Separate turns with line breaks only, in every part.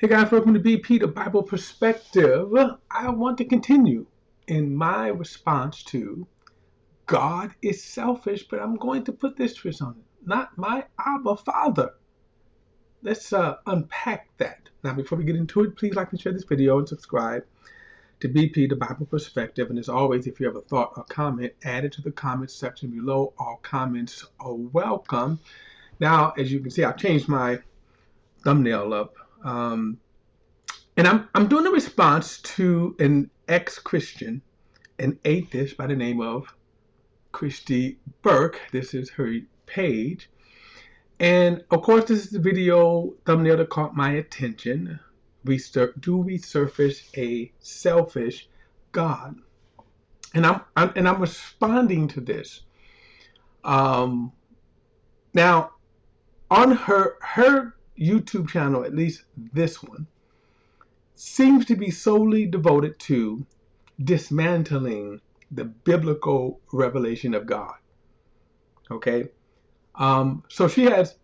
Hey guys, welcome to BP, the Bible Perspective. I want to continue in my response to God is selfish, but I'm going to put this twist on it. Not my Abba Father. Let's unpack that. Now, before we get into it, please like and share this video and subscribe to BP, the Bible Perspective. And as always, if you have a thought or comment, add it to the comments section below. All comments are welcome. Now, as you can see, I've changed my thumbnail up. And I'm doing a response to an ex-Christian, an atheist by the name of Christy Burke. This is her page. And of course, this is the video thumbnail that caught my attention. Do we surface a selfish God? And I'm responding to this. Now, on her YouTube channel, at least this one, seems to be solely devoted to dismantling the biblical revelation of God. Okay? So she has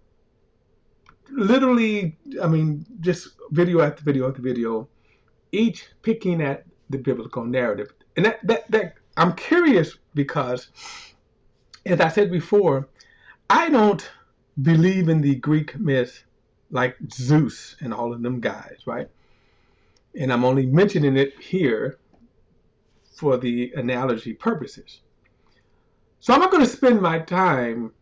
literally, just video after video after video, each picking at the biblical narrative. And that I'm curious because, as I said before, I don't believe in the Greek myth like Zeus and all of them guys, right? And I'm only mentioning it here for the analogy purposes. So I'm not going to spend my time,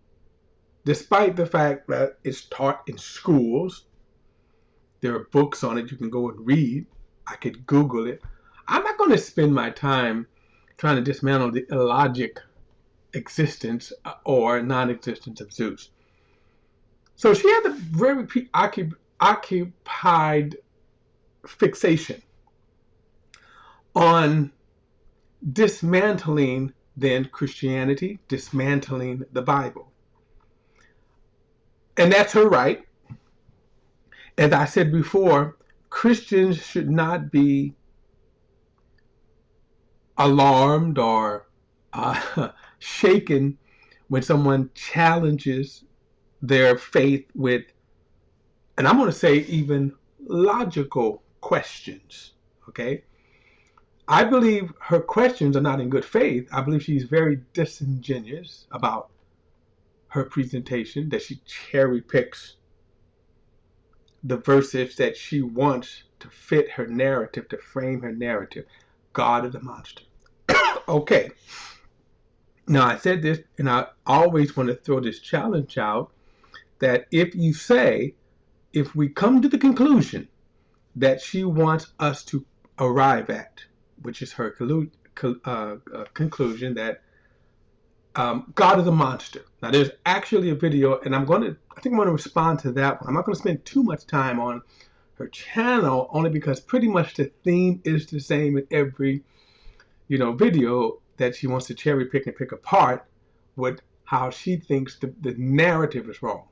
despite the fact that it's taught in schools. There are books on it you can go and read. I could Google it. I'm not going to spend my time trying to dismantle the illogic existence or non-existence of Zeus. So she had a very occupied fixation on dismantling then Christianity, dismantling the Bible. And that's her right. As I said before, Christians should not be alarmed or shaken when someone challenges their faith with, and I'm going to say even logical questions. Okay? I believe her questions are not in good faith. I believe she's very disingenuous about her presentation, that she cherry picks the verses that she wants to fit her narrative, to frame her narrative. God is a monster. Okay. Now, I said this, and I always want to throw this challenge out, that if we come to the conclusion that she wants us to arrive at, which is her conclusion that God is a monster. Now, there's actually a video, and I think I'm going to respond to that one. I'm not going to spend too much time on her channel, only because pretty much the theme is the same in every, video that she wants to cherry pick and pick apart with how she thinks the narrative is wrong.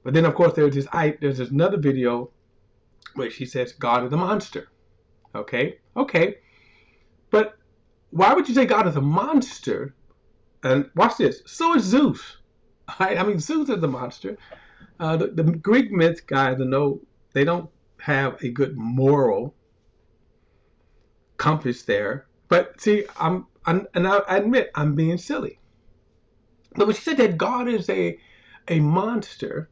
But then, of course, there's this another video where she says God is a monster. Okay. But why would you say God is a monster? And watch this. So is Zeus. Right? Zeus is a monster. The Greek myth guys they don't have a good moral compass there. But see, I admit I'm being silly. But when she said that God is a monster,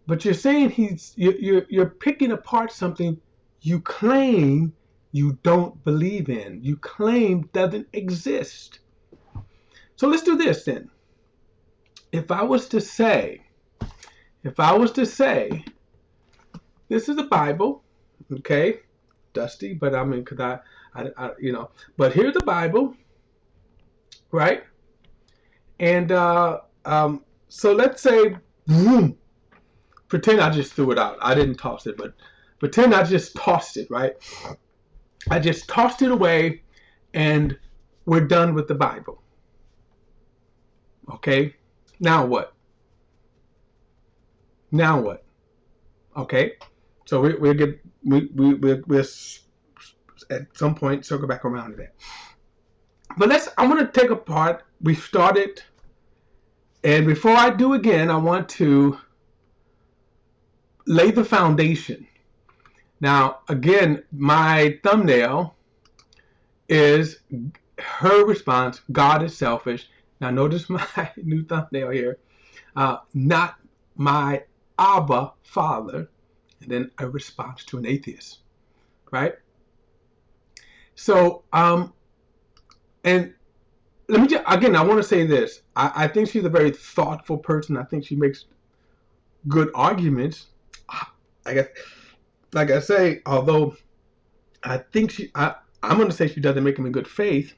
but you're saying you're picking apart something you claim you don't believe in, you claim doesn't exist. So let's do this then. If I was to say, this is the Bible, okay, dusty, but because I but here's the Bible, right? And so let's say, pretend I just threw it out. I didn't toss it, but pretend I just tossed it, right? I just tossed it away, and we're done with the Bible. Okay? Now what? Okay? So we'll at some point circle back around to that. But I want to take apart. We started, and before I do again, I want to lay the foundation Now, again, my thumbnail is her response, God is selfish. Now, notice my new thumbnail here. Not my Abba Father. And then a response to an atheist, right? So, and let me just, again, I want to say this. I think she's a very thoughtful person. I think she makes good arguments. I guess, like I say, although I think I'm going to say she doesn't make them in good faith.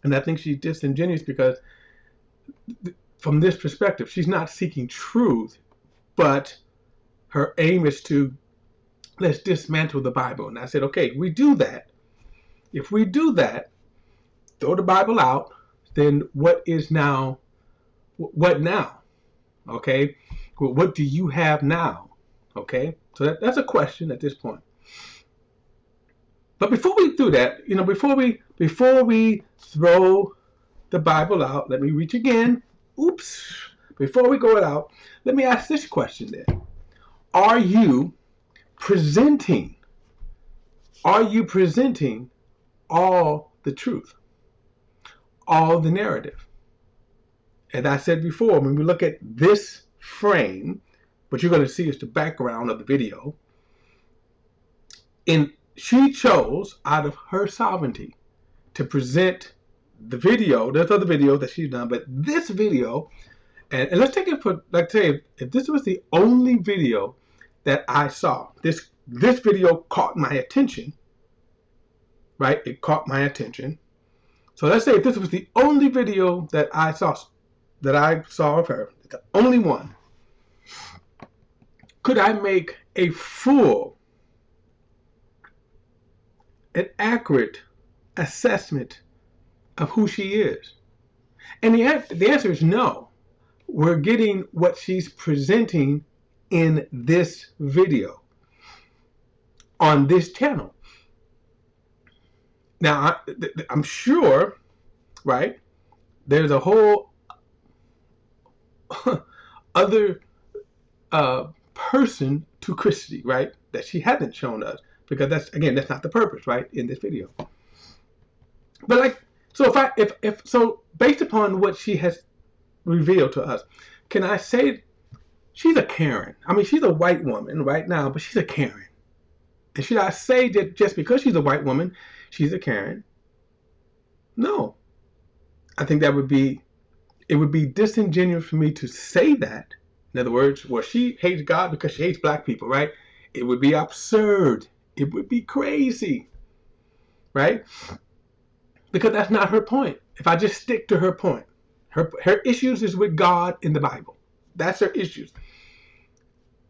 And I think she's disingenuous because from this perspective, she's not seeking truth, but her aim is to, let's dismantle the Bible. And I said, okay, we do that. If we do that, throw the Bible out, then what now? Okay? Well, what do you have now? Okay? So that's a question at this point. But before we do that, before we throw the Bible out, let me reach again. Oops. Before we go it out, let me ask this question then. Are you presenting all the truth, all the narrative? As I said before, when we look at this frame, what you're going to see is the background of the video. And she chose out of her sovereignty to present the video. There's other videos that she's done, but this video, and let's take it for, let's say, if this was the only video that I saw, this video caught my attention, right? It caught my attention. So let's say if this was the only video that I saw of her, the only one, could I make a full and accurate assessment of who she is? And the answer is no. We're getting what she's presenting in this video on this channel. Now, I'm sure, right, there's a whole other person to Christy, right, that she hasn't shown us, because that's not the purpose, right, in this video. But so based upon what she has revealed to us, can I say she's a Karen? I mean, she's a white woman right now, but she's a Karen. And should I say that just because she's a white woman, she's a Karen? No. I think it would be disingenuous for me to say that. In other words, well, she hates God because she hates black people, right? It would be absurd. It would be crazy, right? Because that's not her point. If I just stick to her point, her issues is with God in the Bible. That's her issues.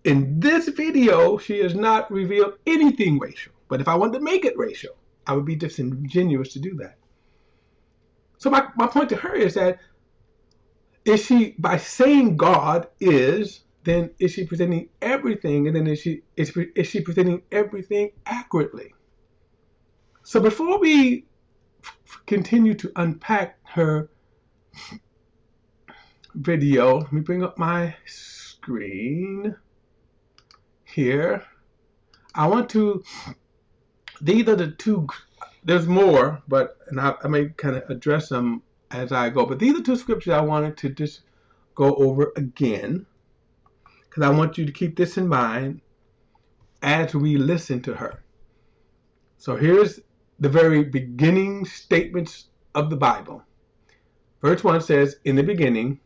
In this video, she has not revealed anything racial. But if I wanted to make it racial, I would be disingenuous to do that. So my point to her is that, is she, by saying God is, then is she presenting everything, and then is she presenting everything accurately? So before we continue to unpack her video, let me bring up my screen here. I want to, these are the two, there's more, but I may kind of address them as I go, but these are two scriptures I wanted to just go over again, because I want you to keep this in mind as we listen to her. So here's the very beginning statements of the Bible. Verse 1 says, in the beginning,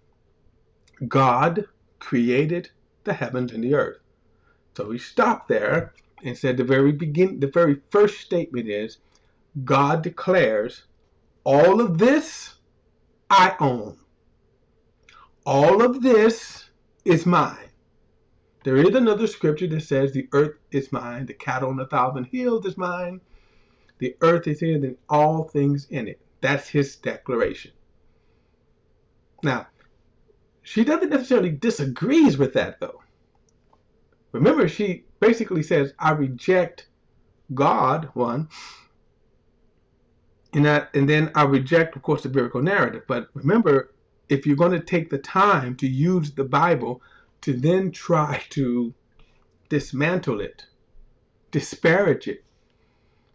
God created the heavens and the earth. So we stopped there and said the very first statement is, God declares, all of this I own. All of this is mine. There is another scripture that says the earth is mine, the cattle on 1,000 hills is mine, the earth is his and all things in it. That's his declaration. Now, she doesn't necessarily disagrees with that, though. Remember, she basically says, I reject God, one, and then I reject, of course, the biblical narrative. But remember, if you're going to take the time to use the Bible to then try to dismantle it, disparage it.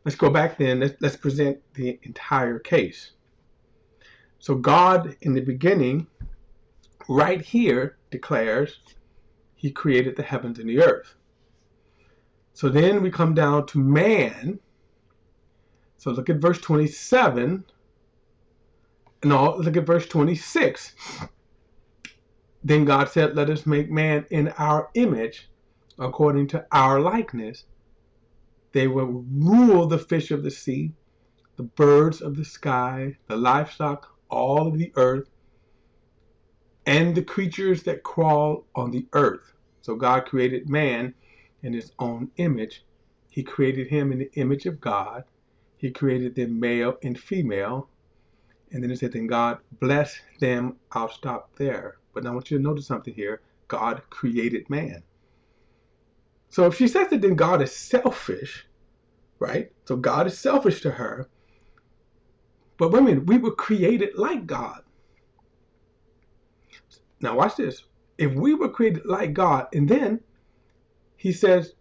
Let's go back then. Let's present the entire case. So God, in the beginning, right here, declares he created the heavens and the earth. So then we come down to man. So look at verse 27. No, look at verse 26. Then God said, let us make man in our image, according to our likeness. They will rule the fish of the sea, the birds of the sky, the livestock, all of the earth, and the creatures that crawl on the earth. So God created man in his own image. He created him in the image of God. He created them male and female. And then it said, then God blessed them. I'll stop there. But I want you to notice something here. God created man. So if she says that then God is selfish, right? So God is selfish to her. But wait a minute, we were created like God. Now watch this. If we were created like God, and then he says,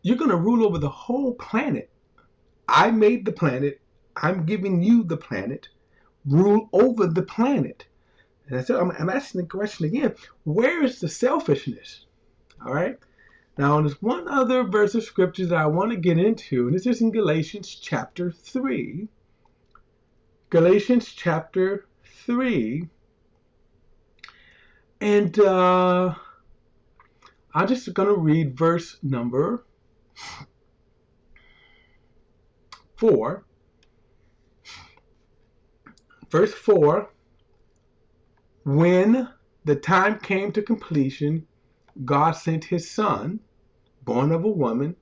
you're going to rule over the whole planet. I made the planet. I'm giving you the planet. Rule over the planet. And I said, I'm asking the question again, where is the selfishness? All right. Now, there's one other verse of scripture that I want to get into, and this is in Galatians chapter 3. Galatians chapter 3. And I'm just going to read verse number 4. Verse 4. When the time came to completion, God sent his son, born of a woman,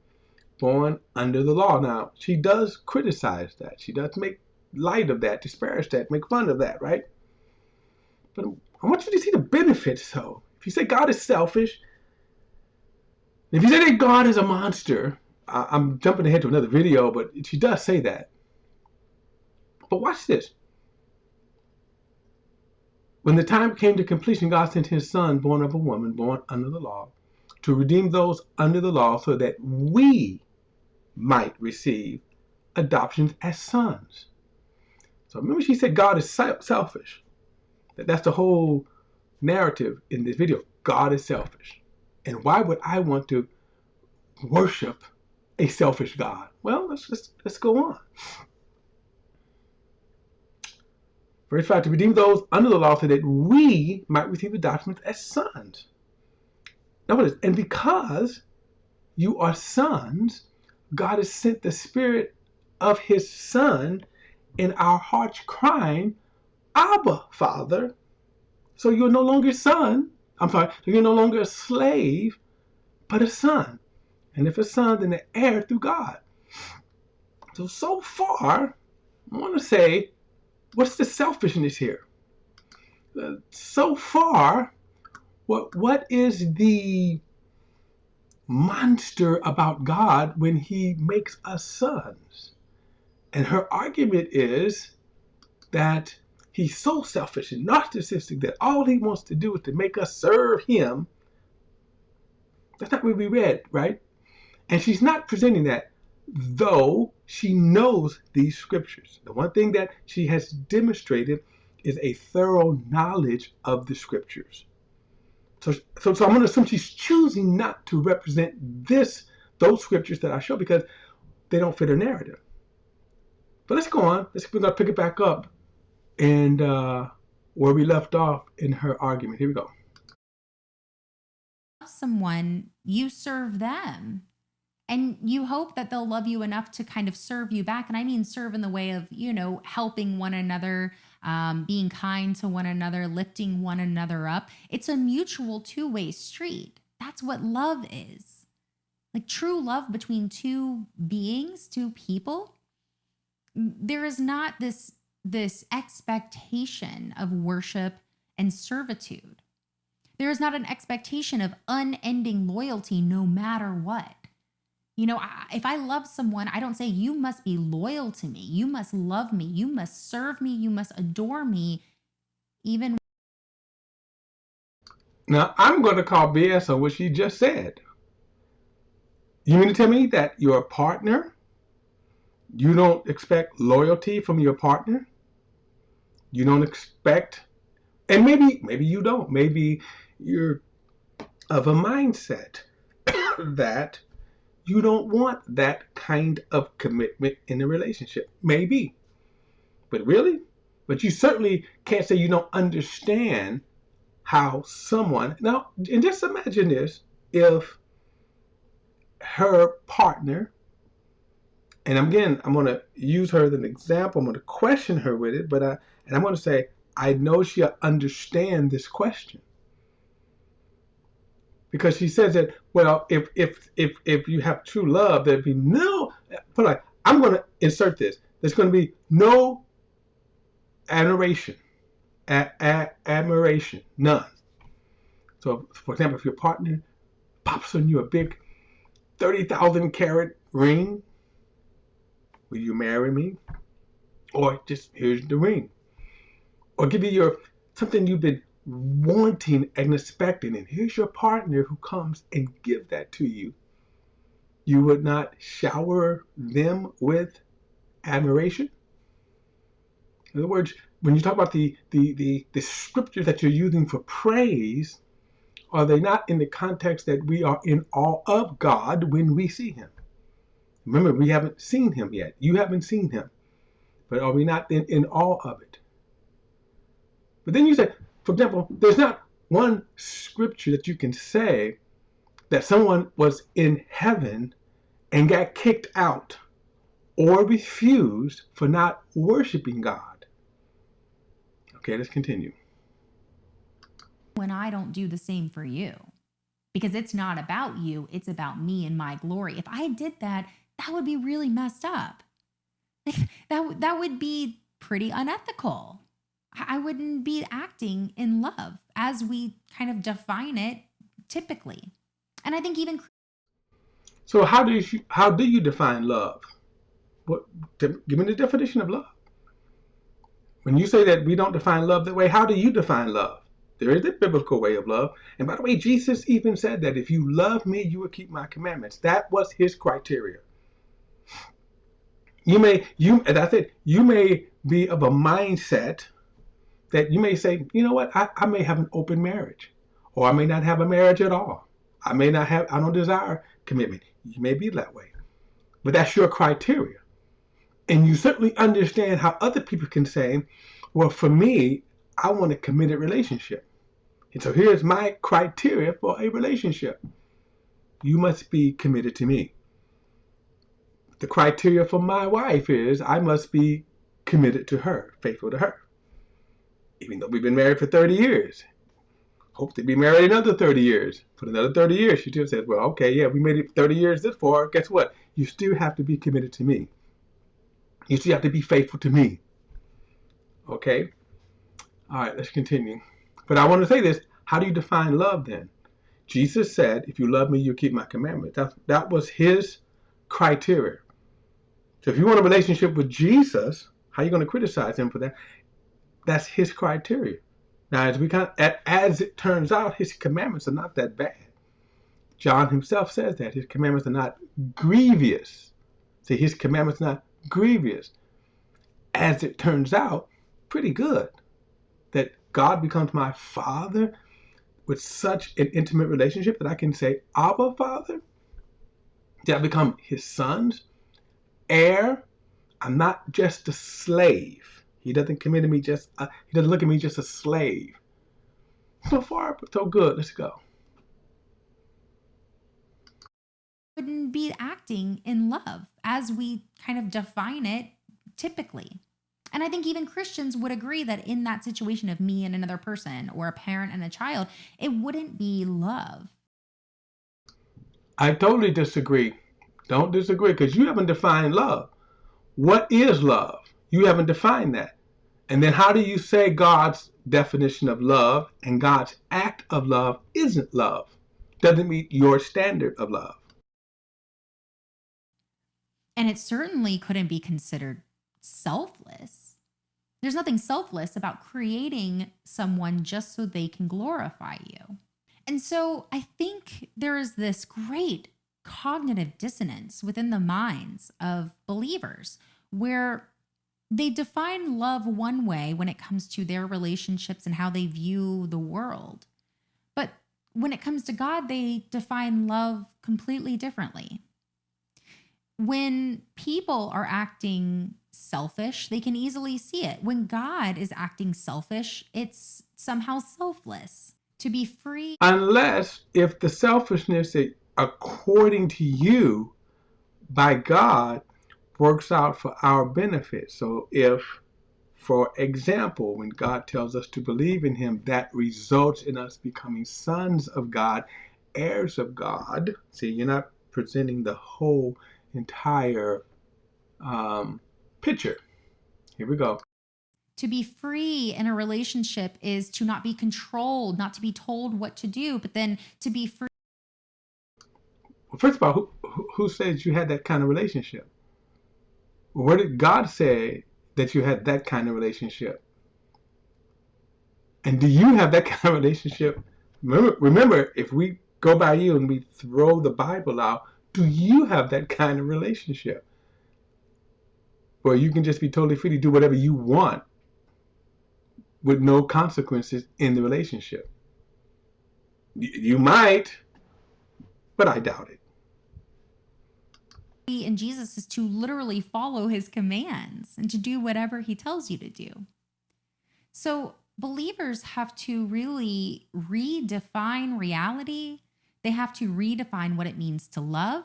born under the law. Now, she does criticize that. She does make light of that, disparage that, make fun of that, right? But I want you to see the benefits, though. If you say God is selfish, if you say that God is a monster, I'm jumping ahead to another video, but she does say that. But watch this. When the time came to completion, God sent his son, born of a woman, born under the law, to redeem those under the law so that we might receive adoptions as sons. So remember she said God is selfish. That's the whole narrative in this video. God is selfish. And why would I want to worship a selfish God? Well, let's go on. Verse 5, to redeem those under the law so that we might receive adoption as sons. Notice, and because you are sons, God has sent the Spirit of his Son in our hearts crying, Abba, Father. So you're no longer a son. So you're no longer a slave, but a son. And if a son, then an heir through God. So far, I want to say, what's the selfishness here? So far, what is the monster about God when he makes us sons? And her argument is that he's so selfish and narcissistic that all he wants to do is to make us serve him. That's not what we read, right? And she's not presenting that, though she knows these scriptures. The one thing that she has demonstrated is a thorough knowledge of the scriptures. So I'm going to assume she's choosing not to represent those scriptures that I show because they don't fit her narrative. But let's go on. We're going to pick it back up and where we left off in her argument. Here we go.
Someone, you serve them. And you hope that they'll love you enough to kind of serve you back. And I mean serve in the way of, helping one another, being kind to one another, lifting one another up. It's a mutual two-way street. That's what love is. Like true love between two beings, two people. There is not this expectation of worship and servitude. There is not an expectation of unending loyalty no matter what. If I love someone, I don't say you must be loyal to me. You must love me. You must serve me. You must adore me. Even
now, I'm going to call BS on what she just said. You mean to tell me that your partner, you don't expect loyalty from your partner? You don't expect, and maybe you don't. Maybe you're of a mindset that you don't want that kind of commitment in a relationship. Maybe. But really? But you certainly can't say you don't understand how someone, now, and just imagine this, if her partner, and again, I'm going to use her as an example, I'm going to question her with it, and I'm going to say, I know she'll understand this question. Because she says that, well, if you have true love, there'd be no, put like, I'm going to insert this. There's going to be no adoration, admiration, none. So, for example, if your partner pops on you a big 30,000 carat ring, will you marry me? Or just here's the ring. Or give you something you've been wanting and expecting, and here's your partner who comes and give that to you. You would not shower them with admiration? In other words, when you talk about the scriptures that you're using for praise, are they not in the context that we are in awe of God when we see him? Remember, we haven't seen him yet. You haven't seen him. But are we not in awe of it? But then you say, for example, there's not one scripture that you can say that someone was in heaven and got kicked out or refused for not worshiping God. Okay, let's continue.
When I don't do the same for you, because it's not about you, it's about me and my glory. If I did that, that would be really messed up. That would be pretty unethical. I wouldn't be acting in love as we kind of define it typically. And I think even
So how do you define love? Give me the definition of love. When you say that we don't define love that way, how do you define love? There is a biblical way of love. And by the way, Jesus even said that if you love me, you will keep my commandments. That was his criteria. As I said, you may be of a mindset that you may say, you know what, I may have an open marriage, or I may not have a marriage at all. I don't desire commitment. You may be that way. But that's your criteria. And you certainly understand how other people can say, well, for me, I want a committed relationship. And so here's my criteria for a relationship. You must be committed to me. The criteria for my wife is I must be committed to her, faithful to her. Even though we've been married for 30 years. Hope to be married another 30 years. For another 30 years, she just says, well, okay, yeah, we made it 30 years this far. Guess what? You still have to be committed to me. You still have to be faithful to me. Okay? All right, let's continue. But I want to say this. How do you define love then? Jesus said, if you love me, you keep my commandments. That was his criteria. So if you want a relationship with Jesus, how are you going to criticize him for that? That's his criteria. Now, as it turns out, his commandments are not that bad. John himself says that his commandments are not grievous. See, his commandments are not grievous. As it turns out, pretty good. That God becomes my Father with such an intimate relationship that I can say, Abba Father. That I become his sons, heir. I'm not just a slave. He doesn't commit me he doesn't look at me just a slave. So far, so good. Let's go.
wouldn't be acting in love as we kind of define it typically. And I think even Christians would agree that in that situation of me and another person or a parent and a child, it wouldn't be love.
I totally disagree. Don't disagree because you haven't defined love. What is love? You haven't defined that. And then how do you say God's definition of love and God's act of love isn't love? Doesn't meet your standard of love.
And it certainly couldn't be considered selfless. There's nothing selfless about creating someone just so they can glorify you. And so I think there is this great cognitive dissonance within the minds of believers where they define love one way when it comes to their relationships and how they view the world. But when it comes to God, they define love completely differently. When people are acting selfish, they can easily see it. When God is acting selfish, it's somehow selfless. To be free.
Unless if the selfishness according to you by God works out for our benefit. So if, for example, when God tells us to believe in him, that results in us becoming sons of God, heirs of God. See, you're not presenting the whole entire picture. Here we go.
To be free in a relationship is to not be controlled, not to be told what to do, but then to be free.
Well, first of all, who says you had that kind of relationship? Where did God say that you had that kind of relationship? And do you have that kind of relationship? Remember, if we go by you and we throw the Bible out, do you have that kind of relationship? Where you can just be totally free to do whatever you want with no consequences in the relationship? You might, but I doubt it.
In Jesus is to literally follow his commands and to do whatever he tells you to do. So believers have to really redefine reality. They have to redefine what it means to love.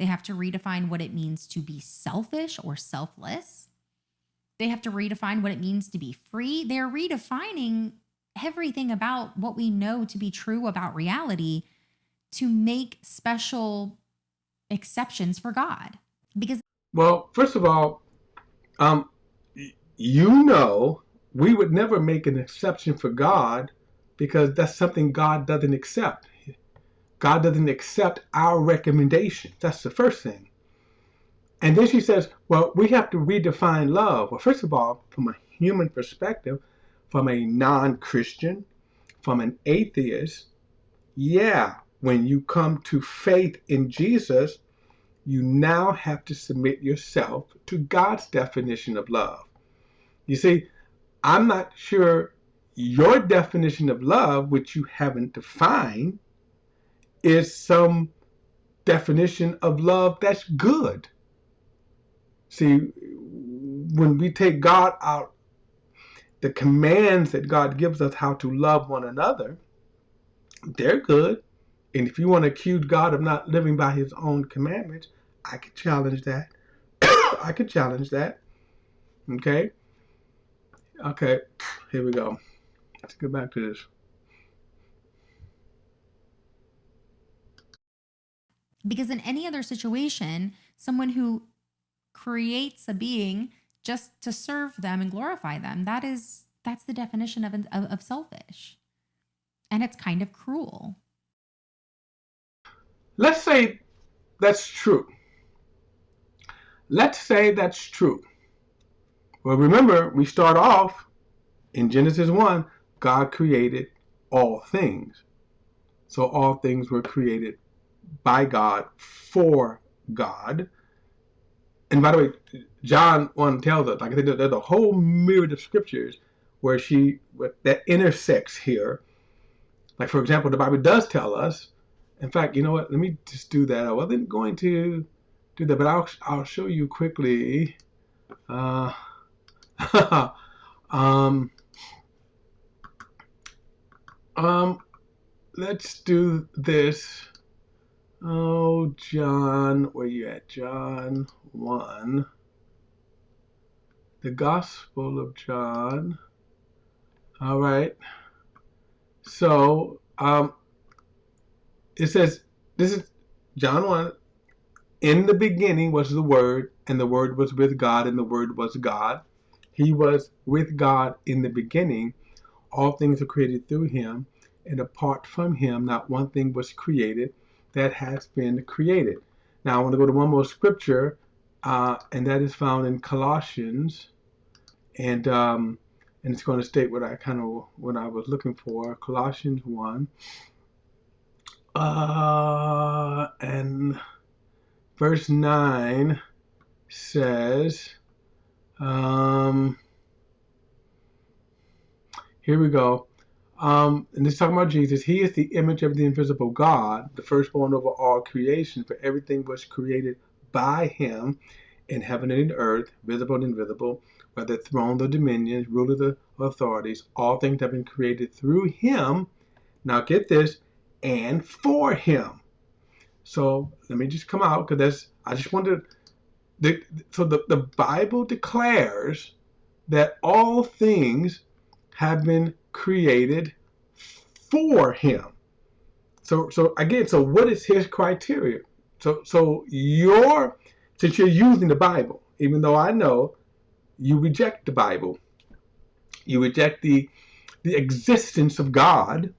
They have to redefine what it means to be selfish or selfless. They have to redefine what it means to be free. They're redefining everything about what we know to be true about reality to make special exceptions for God. Because,
well, first of all, we would never make an exception for God because that's something God doesn't accept. God doesn't accept our recommendation. That's the first thing. And then she says, well, we have to redefine love. Well, first of all, from a human perspective, from a non-Christian, from an atheist, yeah, when you come to faith in Jesus, you now have to submit yourself to God's definition of love. You see, I'm not sure your definition of love, which you haven't defined, is some definition of love that's good. See, when we take God out, the commands that God gives us how to love one another, they're good. And if you want to accuse God of not living by his own commandments, I could challenge that. I could challenge that. Okay? Okay, here we go. Let's get back to this.
because in any other situation, someone who creates a being just to serve them and glorify them, that's the definition of selfish. And it's kind of cruel.
Let's say that's true. Let's say that's true. Well, remember, we start off in Genesis 1, God created all things. So all things were created by God, for God. And by the way, John 1 tells us, like I said, there's a whole myriad of scriptures where that intersects here. Like, for example, the Bible does tell us, in fact, you know what, let me just do that. I wasn't going to do that, but I'll show you quickly. um, let's do this. Oh, John, where you at? John 1. The Gospel of John. All right. So, it says, this is John 1. In the beginning was the Word, and the Word was with God, and the Word was God. He was with God in the beginning. All things were created through him, and apart from him, not one thing was created that has been created. Now, I want to go to one more scripture, and that is found in Colossians, and it's going to state what I was looking for. Colossians 1, and verse 9 says, here we go. And this is talking about Jesus. He is the image of the invisible God, the firstborn over all creation. For everything was created by him in heaven and in earth, visible and invisible, whether thrones or dominions, rulers or authorities. All things have been created through him. Now get this, and for him. So let me just come out because I just wanted. The Bible declares that all things have been created for him. So again, so what is his criteria? So since you're using the Bible, even though I know you reject the Bible, you reject the existence of God,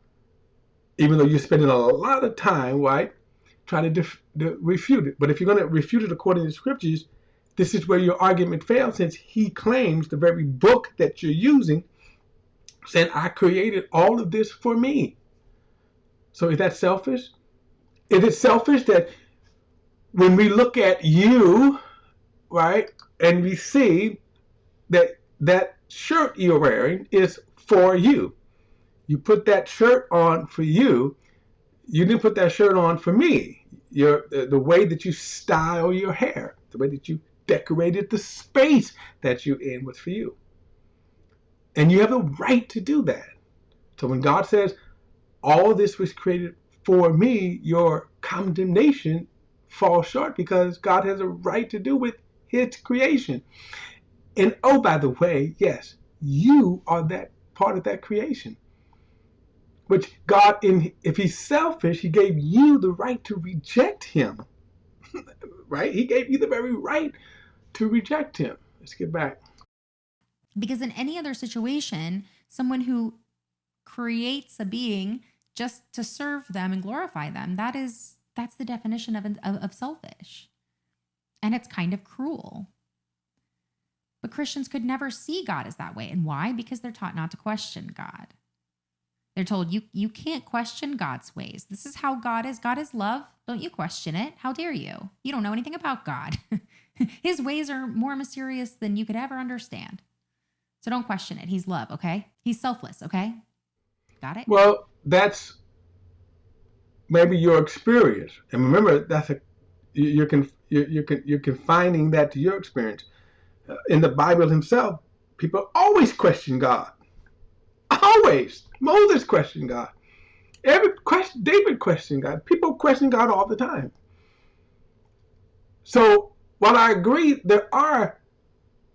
even though you're spending a lot of time, right, trying to refute it. But if you're going to refute it according to the scriptures, this is where your argument fails, since he claims the very book that you're using, saying, I created all of this for me. So is that selfish? Is it selfish that when we look at you, right, and we see that shirt you're wearing is for you? You put that shirt on for you. You didn't put that shirt on for me. The way that you style your hair, the way that you decorated the space that you're in was for you. And you have a right to do that. So when God says, all this was created for me, your condemnation falls short because God has a right to do with his creation. And oh, by the way, yes, you are that part of that creation. Which God, if he's selfish, he gave you the right to reject him. Right? He gave you the very right to reject him. Let's get back.
Because in any other situation, someone who creates a being just to serve them and glorify them, that's the definition of selfish. And it's kind of cruel. But Christians could never see God as that way. And why? Because they're taught not to question God. They're told you can't question God's ways. This is how God is. God is love. Don't you question it. How dare you? You don't know anything about God. His ways are more mysterious than you could ever understand. So don't question it. He's love, okay? He's selfless, okay? Got it?
Well, that's maybe your experience, and remember you're confining that to your experience. In the Bible himself, people always question God. Always. Moses questioned God. David questioned God. People question God all the time. So while I agree, there are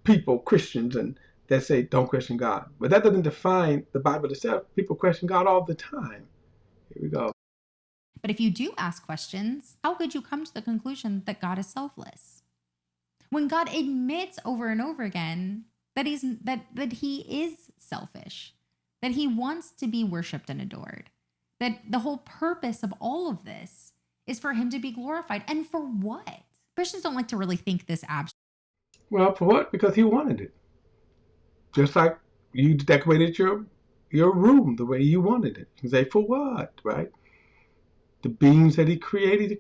people, Christians, and that say don't question God, but that doesn't define the Bible itself. People question God all the time. Here we go.
But if you do ask questions, how could you come to the conclusion that God is selfless? When God admits over and over again that he is selfish, that he wants to be worshiped and adored, that the whole purpose of all of this is for him to be glorified. And for what? Christians don't like to really think this abstract.
Well, for what? Because he wanted it. Just like you decorated your room the way you wanted it. You say, for what, right? The beings that he created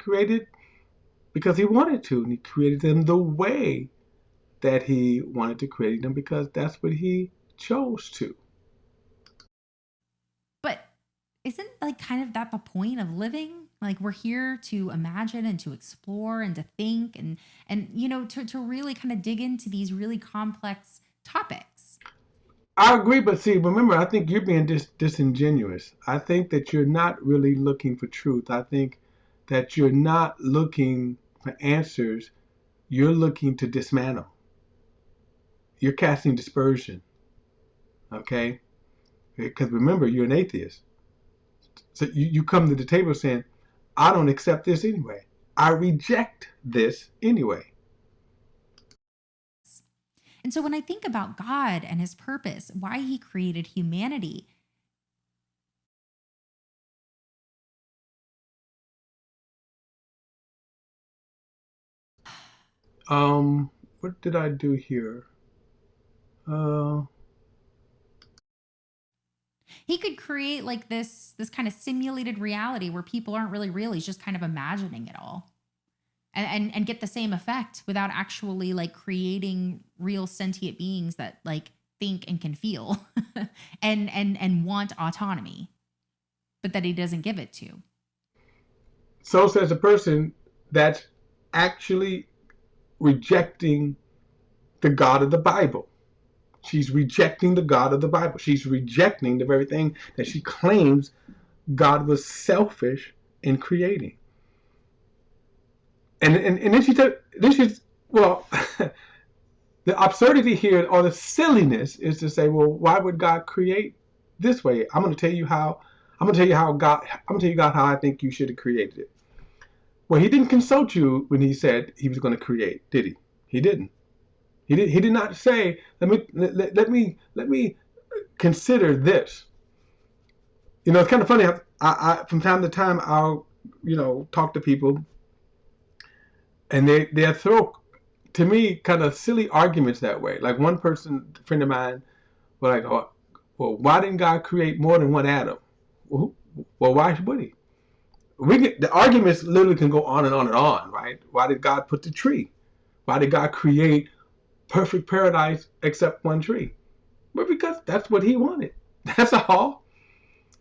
because he wanted to, and he created them the way that he wanted to create them because that's what he chose to.
But isn't like kind of that the point of living? Like we're here to imagine and to explore and to think and to really kind of dig into these really complex topics.
I agree, but see, remember, I think you're being disingenuous. I think that you're not really looking for truth. I think that you're not looking for answers. You're looking to dismantle. You're casting dispersion, okay? Because remember, you're an atheist. So you come to the table saying, I don't accept this anyway. I reject this anyway.
And so when I think about God and his purpose, why he created humanity,
What did I do here? Uh,
he could create like this kind of simulated reality where people aren't really real. He's just kind of imagining it all. and get the same effect without actually like creating real sentient beings that like think and can feel and want autonomy, but that he doesn't give it to.
So says a person that's actually rejecting the God of the Bible. She's rejecting the God of the Bible. She's rejecting the very thing that she claims God was selfish in creating. And then she said, well, the absurdity here or the silliness is to say, well, why would God create this way? I'm going to tell you how God how I think you should have created it. Well, he didn't consult you when he said he was going to create, did he? He didn't. He did not say, let me consider this. You know, it's kind of funny. I from time to time I'll talk to people, and they throw to me kind of silly arguments that way. Like one person, a friend of mine, was like, oh, well, why didn't God create more than one Adam? Well, why would he? The arguments literally can go on and on and on, right? Why did God put the tree? Why did God create perfect paradise except one tree? Well, because that's what he wanted. That's all.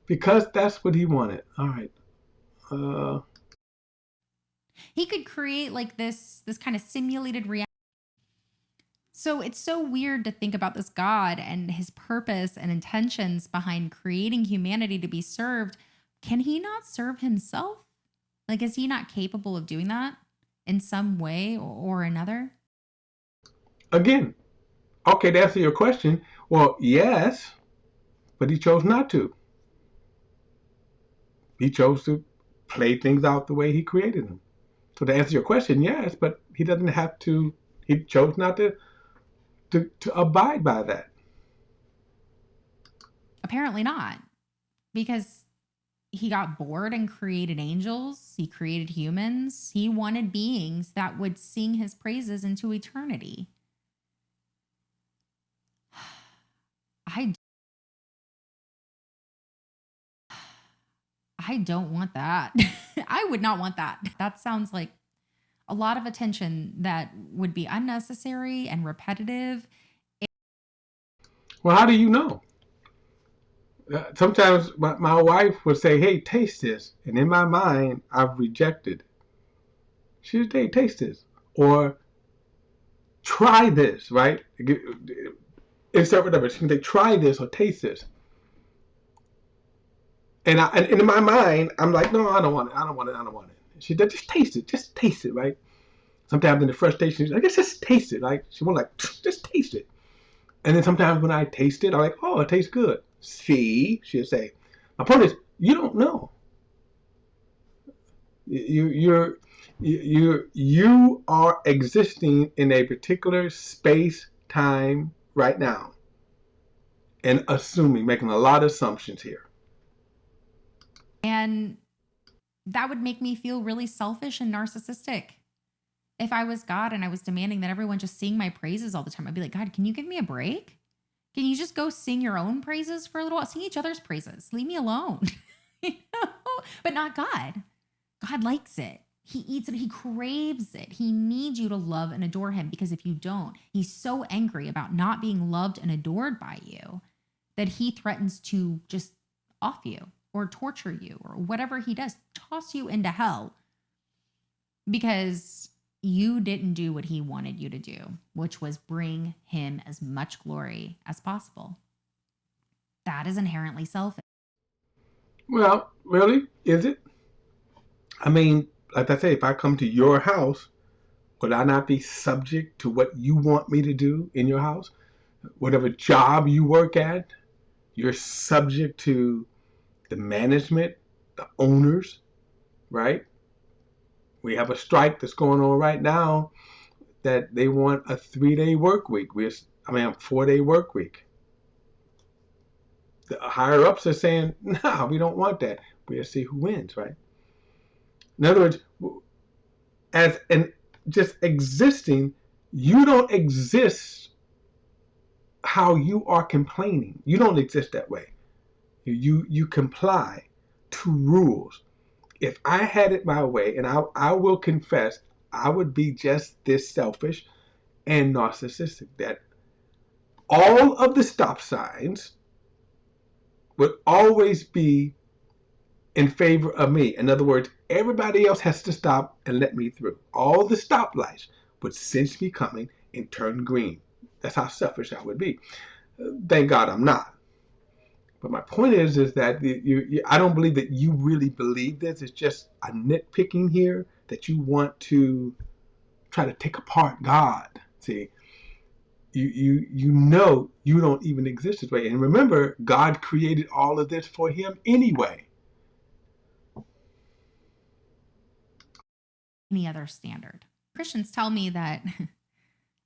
Because that's what he wanted. All right.
He could create like this kind of simulated reality. So it's so weird to think about this God and his purpose and intentions behind creating humanity to be served. Can he not serve himself? Like, is he not capable of doing that in some way or another?
Again, okay, to answer your question, well, yes, but he chose not to. He chose to play things out the way he created them. So to answer your question, yes, but he doesn't have to. He chose not to abide by that.
Apparently not, because he got bored and created angels. He created humans. He wanted beings that would sing his praises into eternity. I I don't want that. I would not want that. That sounds like a lot of attention that would be unnecessary and repetitive.
Well, how do you know? Sometimes my wife would say, "Hey, taste this," and in my mind, I've rejected. She would say, "Taste this," or "Try this," right? Insert whatever. She can say, "Try this" or "Taste this," and in my mind, I'm like, "No, I don't want it. I don't want it. I don't want it." She said, "Just taste it, right?" Sometimes in the frustration, she's like, just taste it. Like she won't like, just taste it. And then sometimes when I taste it, I'm like, oh, it tastes good. See, she'll say. My point is, you don't know. You are existing in a particular space time right now, and making a lot of assumptions here.
And that would make me feel really selfish and narcissistic. If I was God and I was demanding that everyone just sing my praises all the time, I'd be like, God, can you give me a break? Can you just go sing your own praises for a little while? Sing each other's praises. Leave me alone. You know? But not God. God likes it. He eats it. He craves it. He needs you to love and adore him, because if you don't, he's so angry about not being loved and adored by you that he threatens to just off you or torture you or whatever he does, toss you into hell because you didn't do what he wanted you to do, which was bring him as much glory as possible. That is inherently selfish.
Well, really, is it? I mean, like I say, if I come to your house, would I not be subject to what you want me to do in your house? Whatever job you work at, you're subject to the management, the owners, right? We have a strike that's going on right now that they want a 3-day work week. A 4-day work week. The higher ups are saying, no, we don't want that. We'll see who wins, right? In other words, as an just existing, you don't exist how you are complaining. You don't exist that way. You comply to rules. If I had it my way, and I will confess, I would be just this selfish and narcissistic that all of the stop signs would always be in favor of me. In other words, everybody else has to stop and let me through. All the stoplights would sense me coming and turn green. That's how selfish I would be. Thank God I'm not. But my point is that I don't believe that you really believe this. It's just a nitpicking here that you want to try to take apart God. See, you know you don't even exist this way. And remember, God created all of this for him anyway.
Any other standard. Christians tell me that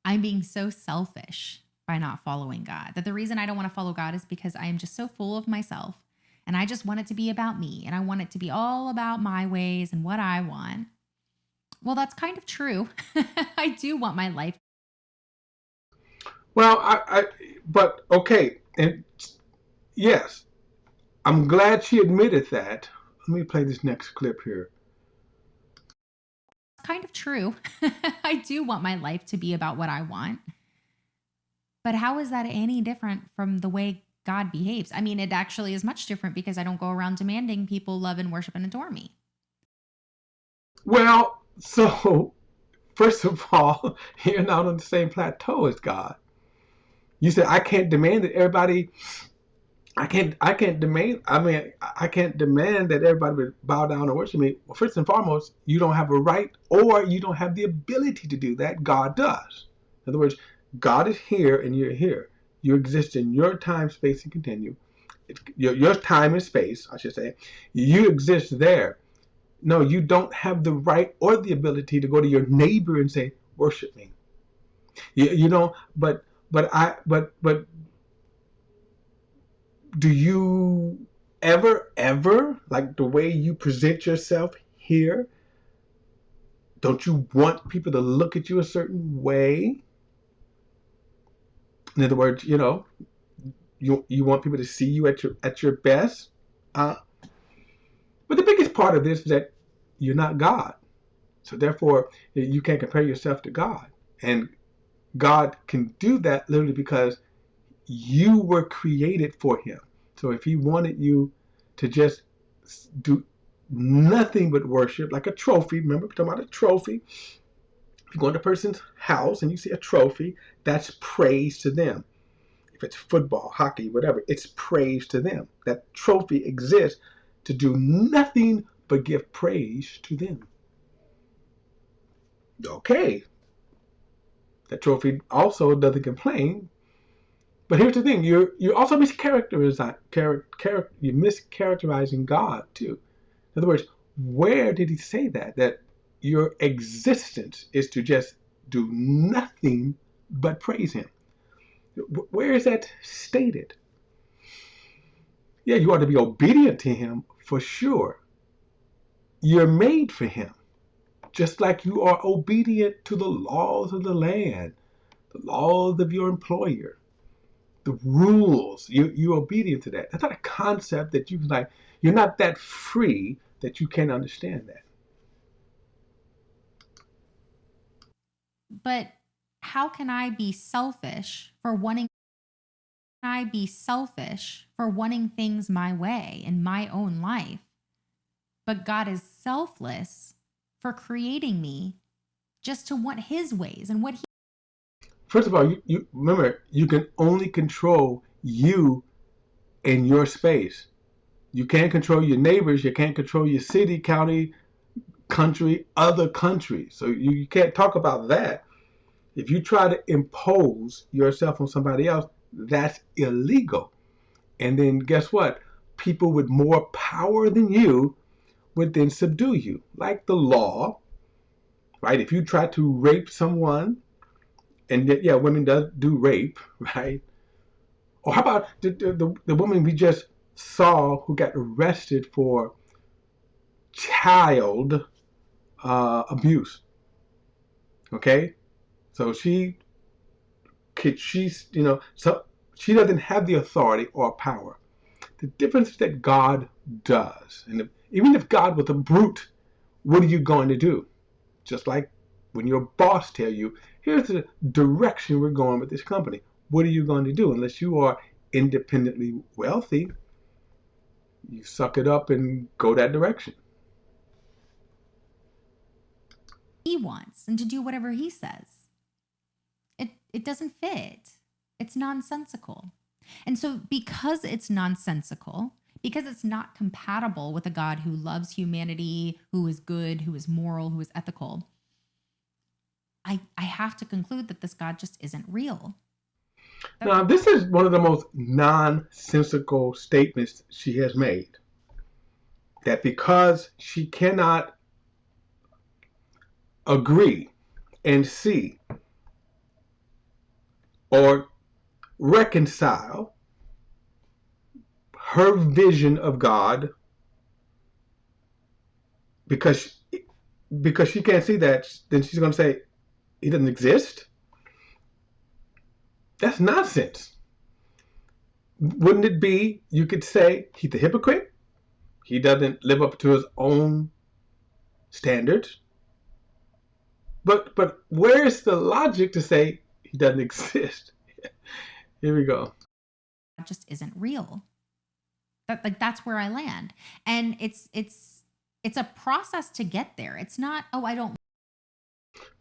I'm being so selfish by not following God, that the reason I don't want to follow God is because I am just so full of myself and I just want it to be about me and I want it to be all about my ways and what I want. Well, that's kind of true. I do want my life.
Well, but okay, and yes, I'm glad she admitted that. Let me play this next clip here.
It's kind of true. I do want my life to be about what I want. But how is that any different from the way God behaves? I mean, it actually is much different because I don't go around demanding people love and worship and adore me.
Well, so first of all, you're not on the same plateau as God. You said I can't demand that everybody. I can't demand. I mean, I can't demand that everybody would bow down and worship me. Well, first and foremost, you don't have a right or you don't have the ability to do that. God does. In other words, God is here and you're here. You exist in your time, space, and continuum. Your time and space, I should say. You exist there. No, you don't have the right or the ability to go to your neighbor and say, "Worship me." You know, but do you ever like the way you present yourself here? Don't you want people to look at you a certain way? In other words, you want people to see you at your best. But the biggest part of this is that you're not God, so therefore you can't compare yourself to God, and God can do that literally because you were created for Him. So if He wanted you to just do nothing but worship, like a trophy, remember we're talking about a trophy. If you go into a person's house and you see a trophy, that's praise to them. If it's football, hockey, whatever, it's praise to them. That trophy exists to do nothing but give praise to them. Okay, that trophy also doesn't complain. But here's the thing: you're also mischaracterizing God too. In other words, where did He say that your existence is to just do nothing but praise Him? Where is that stated? Yeah, you ought to be obedient to Him for sure. You're made for Him, just like you are obedient to the laws of the land, the laws of your employer, the rules. You're obedient to that. That's not a concept that you can like. You're not that free that you can't understand that.
But how can I be selfish for wanting things my way in my own life? But God is selfless for creating me just to want His ways and what He.
First of all, you remember you can only control you and your space. You can't control your neighbors. You can't control your city, county, country, other countries. So you can't talk about that. If you try to impose yourself on somebody else, that's illegal. And then guess what? People with more power than you would then subdue you, like the law, right? If you try to rape someone, and yeah, women do rape, right? Or how about the woman we just saw who got arrested for child abuse? Okay, so so she doesn't have the authority or power. The difference is that God does, and even if God was a brute, what are you going to do? Just like when your boss tell you, here's the direction we're going with this company, what are you going to do? Unless you are independently wealthy, you suck it up and go that direction.
He wants and to do whatever he says. It doesn't fit. It's nonsensical. And so because it's nonsensical, because it's not compatible with a God who loves humanity, who is good, who is moral, who is ethical, I have to conclude that this God just isn't real.
Now, this is one of the most nonsensical statements she has made. That because she cannot agree and see or reconcile her vision of God, because she can't see that, then she's going to say he doesn't exist. That's nonsense. Wouldn't it be, you could say he's a hypocrite, he doesn't live up to his own standards, but where's the logic to say he doesn't exist? Here we go.
It just isn't real. That's where I land. And it's a process to get there. It's not, oh, I don't.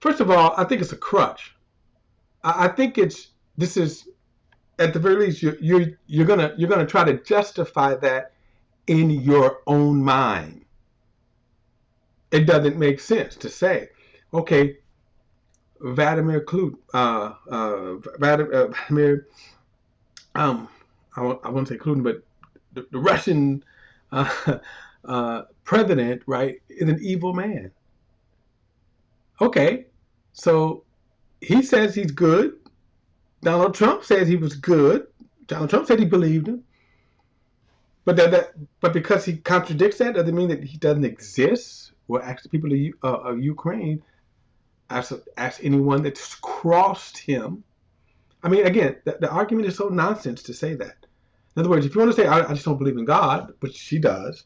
First of all, I think it's a crutch. I think this is, at the very least, you're gonna try to justify that in your own mind. It doesn't make sense to say, okay, Vladimir Klut, Vladimir, I won't say Putin, but the Russian president, right, is an evil man. Okay, so he says he's good. Donald Trump says he was good. Donald Trump said he believed him. But because he contradicts that, doesn't mean that he doesn't exist. Well, ask the people of Ukraine. Ask anyone that's crossed him. I mean, again, the argument is so nonsense to say that. In other words, if you want to say, I just don't believe in God, which she does,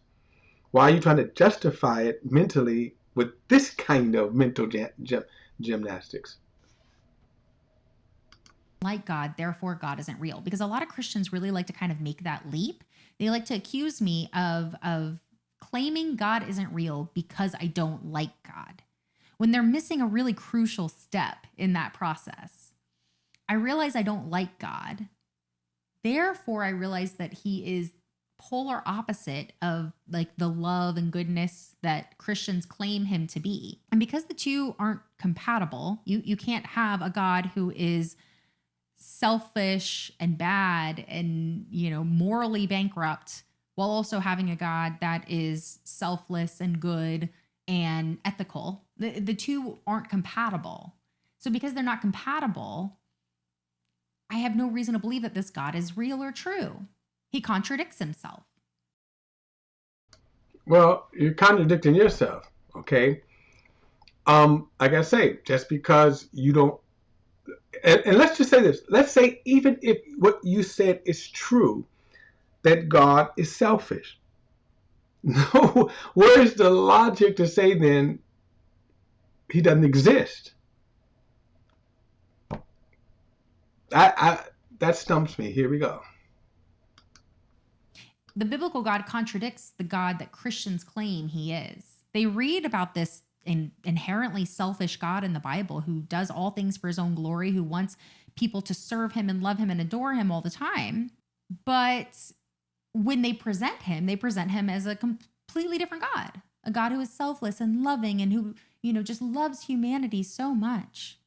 why are you trying to justify it mentally with this kind of mental gymnastics?
Like God, therefore God isn't real. Because a lot of Christians really like to kind of make that leap. They like to accuse me of claiming God isn't real because I don't like God, when they're missing a really crucial step in that process. I realize I don't like God. Therefore, I realize that he is polar opposite of like the love and goodness that Christians claim him to be. And because the two aren't compatible, you can't have a God who is selfish and bad and, morally bankrupt, while also having a God that is selfless and good and ethical. The two aren't compatible. So because they're not compatible, I have no reason to believe that this God is real or true. He contradicts himself.
Well, you're contradicting yourself, okay? Like I say, just because you don't, and let's just say this. Let's say even if what you said is true, that God is selfish. No, where's the logic to say then he doesn't exist? That stumps me. Here we go.
The biblical God contradicts the God that Christians claim he is. They read about this inherently selfish God in the Bible who does all things for his own glory, who wants people to serve him and love him and adore him all the time. But when they present him as a completely different God, a God who is selfless and loving and who, just loves humanity so much.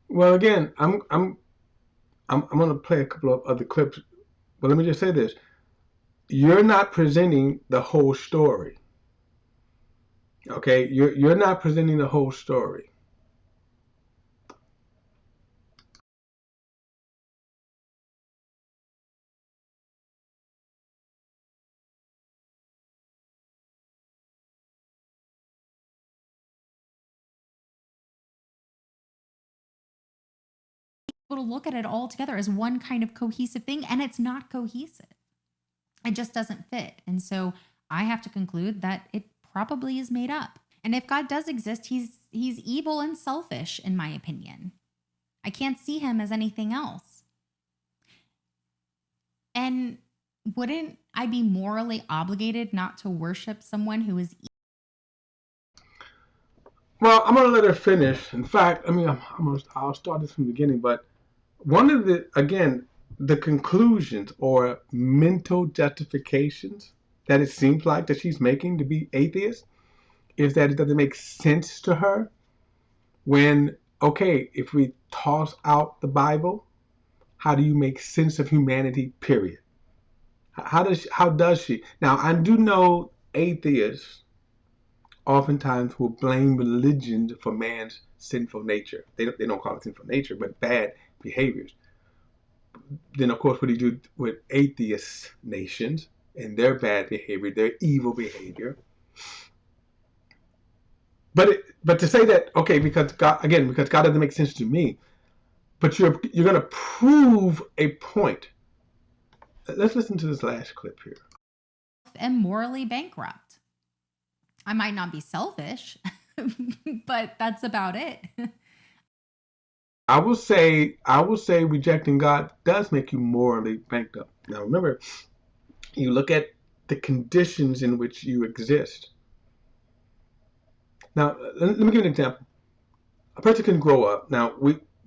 Well, again, I'm going to play a couple of other clips, but let me just say this. You're not presenting the whole story. Okay? You're not presenting the whole story.
To look at it all together as one kind of cohesive thing, and it's not cohesive. It just doesn't fit. And so I have to conclude that it probably is made up. And if God does exist, he's evil and selfish, in my opinion. I can't see him as anything else. And wouldn't I be morally obligated not to worship someone who is evil?
Well, I'm gonna let her finish. In fact, I'll start this from the beginning. But one of the conclusions or mental justifications that it seems like that she's making to be atheist is that it doesn't make sense to her when, okay, if we toss out the Bible, how do you make sense of humanity, period? How does she? Now, I do know atheists oftentimes will blame religion for man's sinful nature. They don't call it sinful nature, but bad behaviors. Then, of course, what do you do with atheist nations and their bad behavior, their evil behavior? But to say that, okay, because God doesn't make sense to me, but you're going to prove a point. Let's listen to this last clip here.
And morally bankrupt. I might not be selfish, but that's about it.
I will say rejecting God does make you morally bankrupt. Now remember, you look at the conditions in which you exist. Now, let me give you an example. A person can grow up. Now,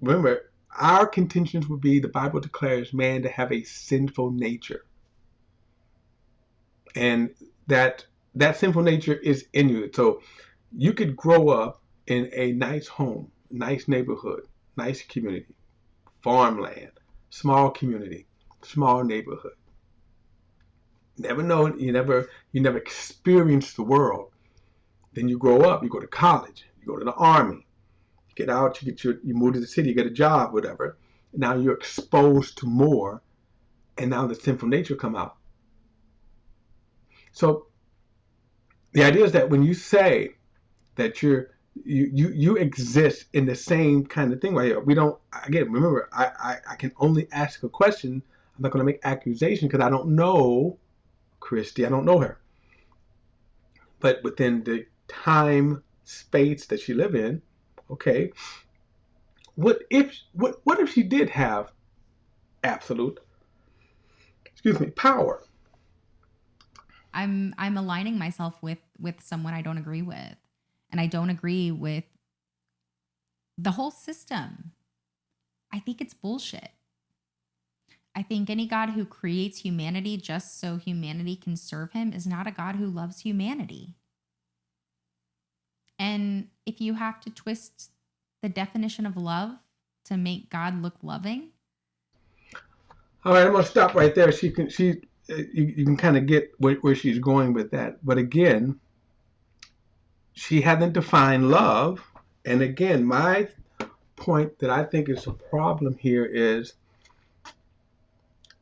remember, our contentions would be the Bible declares man to have a sinful nature. And that sinful nature is in you. So you could grow up in a nice home, nice neighborhood, nice community, farmland, small community, small neighborhood. You never experienced the world. Then you grow up, you go to college, you go to the army, you get out, you move to the city, you get a job, whatever. Now you're exposed to more, and now the sinful nature come out. So the idea is that when you say that you exist in the same kind of thing right here, we don't, again, remember, I can only ask a question. I'm not going to make accusation because I don't know Christy, I don't know her. But within the time space that she live in, okay, what if she did have absolute, power?
I'm aligning myself with someone I don't agree with. And I don't agree with the whole system. I think it's bullshit. I think any God who creates humanity just so humanity can serve him is not a God who loves humanity. And if you have to twist the definition of love to make God look loving.
All right, I'm going to stop right there. You can kind of get where she's going with that. But again, she hasn't defined love. And again, my point that I think is a problem here is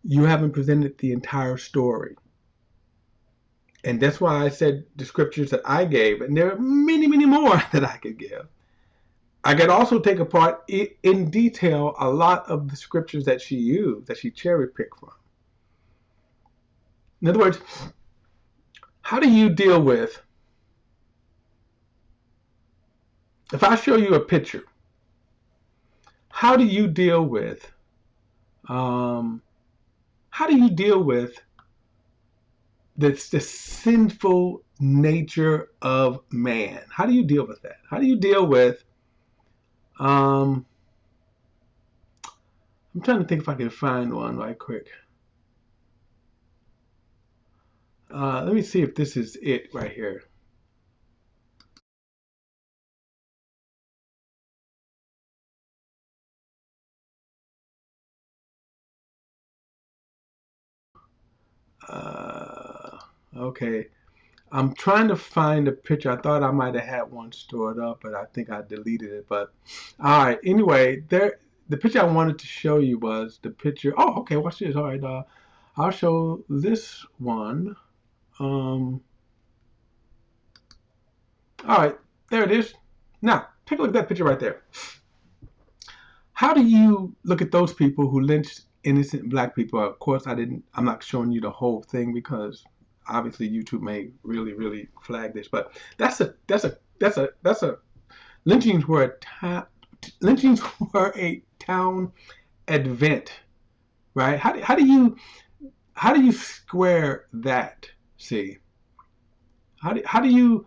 you haven't presented the entire story. And that's why I said the scriptures that I gave, and there are many, many more that I could give. I could also take apart in detail a lot of the scriptures that she used, that she cherry-picked from. In other words, how do you deal with, if I show you a picture, how do you deal with the sinful nature of man? How do you deal with that? How do you deal with I'm trying to think if I can find one right quick. Let me see if this is it right here. Okay. I'm trying to find a picture. I thought I might have had one stored up, but I think I deleted it. But all right. Anyway, the picture I wanted to show you was the picture. Oh, okay. Watch this. All right. I'll show this one. All right. There it is. Now, take a look at that picture right there. How do you look at those people who lynched innocent black people? Of course, I'm not showing you the whole thing because obviously YouTube may really flag this, but that's a that's a lynchings were a town event, right? How do you square that? See, how do you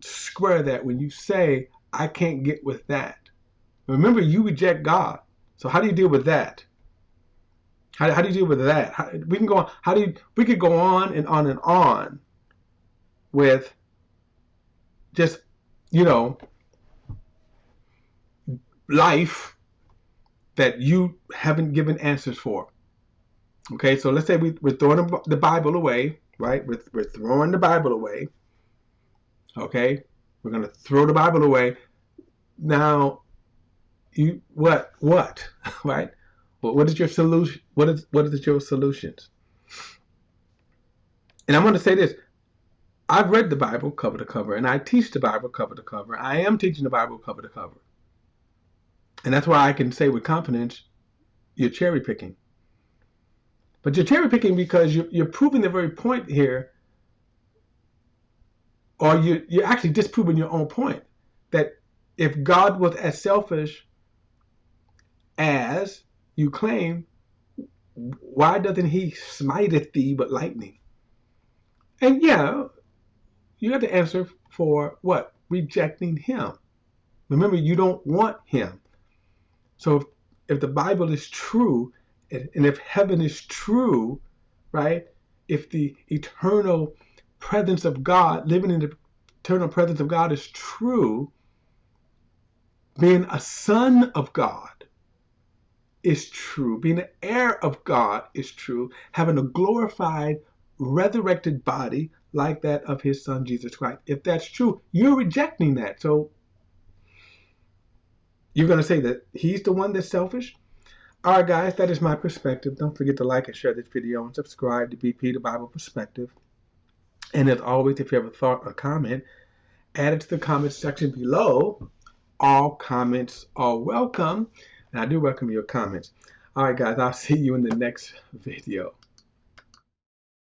square that when you say I can't get with that? Remember, you reject God, so how do you deal with that? How do you deal with that? We can go on. We could go on and on and on with just, you know, life that you haven't given answers for. Okay, so let's say we're throwing the Bible away, right? We're throwing the Bible away. Okay, we're gonna throw the Bible away. Now, you what, right? What is your solution? What is your solutions? And I'm going to say this: I've read the Bible cover to cover, and I teach the Bible cover to cover. I am teaching the Bible cover to cover, and that's why I can say with confidence, you're cherry picking. But you're cherry picking because you're proving the very point here, or you're actually disproving your own point that if God was as selfish as you claim, why doesn't He smiteth thee with lightning? And yeah, you got to answer for what? Rejecting Him. Remember, you don't want Him. So if the Bible is true, and if heaven is true, right? If the eternal presence of God, living in the eternal presence of God is true, being a son of God is true, being an heir of God is true, having a glorified, resurrected body like that of His Son, Jesus Christ. If that's true, you're rejecting that. So you're going to say that He's the one that's selfish? All right, guys, that is my perspective. Don't forget to like and share this video and subscribe to BP, the Bible Perspective. And as always, if you have a thought or comment, add it to the comments section below. All comments are welcome, and I do welcome your comments. All right, guys, I'll see you in the next video.